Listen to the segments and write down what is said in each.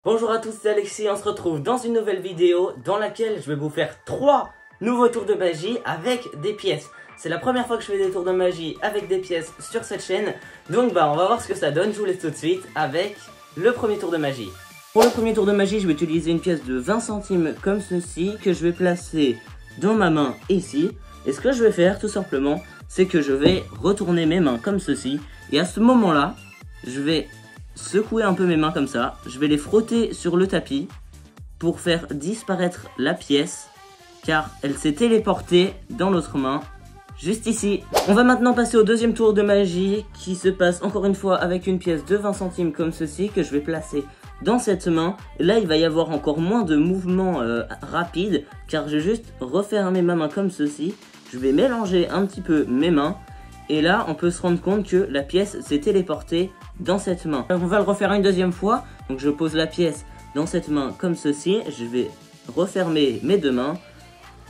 Bonjour à tous, c'est Alexis, on se retrouve dans une nouvelle vidéo dans laquelle je vais vous faire 3 nouveaux tours de magie avec des pièces. C'est la première fois que je fais des tours de magie avec des pièces sur cette chaîne, donc on va voir ce que ça donne. Je vous laisse tout de suite avec le premier tour de magie. Pour le premier tour de magie, je vais utiliser une pièce de 20 centimes comme ceci que je vais placer dans ma main ici. Et ce que je vais faire tout simplement, c'est que je vais retourner mes mains comme ceci. Et à ce moment-là, je vais secouer un peu mes mains comme ça, je vais les frotter sur le tapis pour faire disparaître la pièce car elle s'est téléportée dans l'autre main, juste ici. On va maintenant passer au deuxième tour de magie qui se passe encore une fois avec une pièce de 20 centimes comme ceci que je vais placer dans cette main. Et là il va y avoir encore moins de mouvements rapides car je vais juste refermer ma main comme ceci, je vais mélanger un petit peu mes mains. Et là, on peut se rendre compte que la pièce s'est téléportée dans cette main. On va le refaire une deuxième fois. Donc je pose la pièce dans cette main comme ceci. Je vais refermer mes deux mains.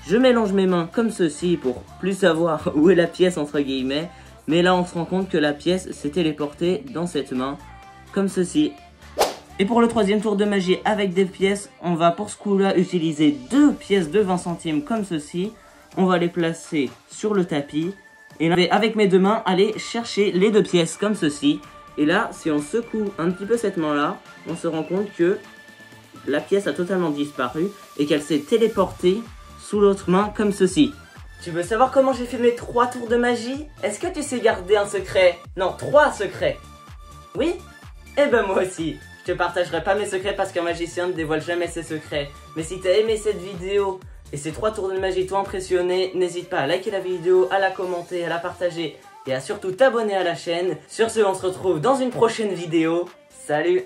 Je mélange mes mains comme ceci pour plus savoir où est la pièce entre guillemets. Mais là, on se rend compte que la pièce s'est téléportée dans cette main comme ceci. Et pour le troisième tour de magie avec des pièces, on va pour ce coup-là utiliser 2 pièces de 20 centimes comme ceci. On va les placer sur le tapis. Et là, avec mes deux mains, aller chercher les 2 pièces comme ceci. Et là, si on secoue un petit peu cette main-là, on se rend compte que la pièce a totalement disparu et qu'elle s'est téléportée sous l'autre main comme ceci. Tu veux savoir comment j'ai fait mes 3 tours de magie? Est-ce que tu sais garder un secret? Non, 3 secrets. Oui? Eh ben moi aussi. Je te partagerai pas mes secrets parce qu'un magicien ne dévoile jamais ses secrets. Mais si t'as aimé cette vidéo et ces 3 tours de magie t'ont impressionné, n'hésite pas à liker la vidéo, à la commenter, à la partager et à surtout t'abonner à la chaîne. Sur ce, on se retrouve dans une prochaine vidéo. Salut!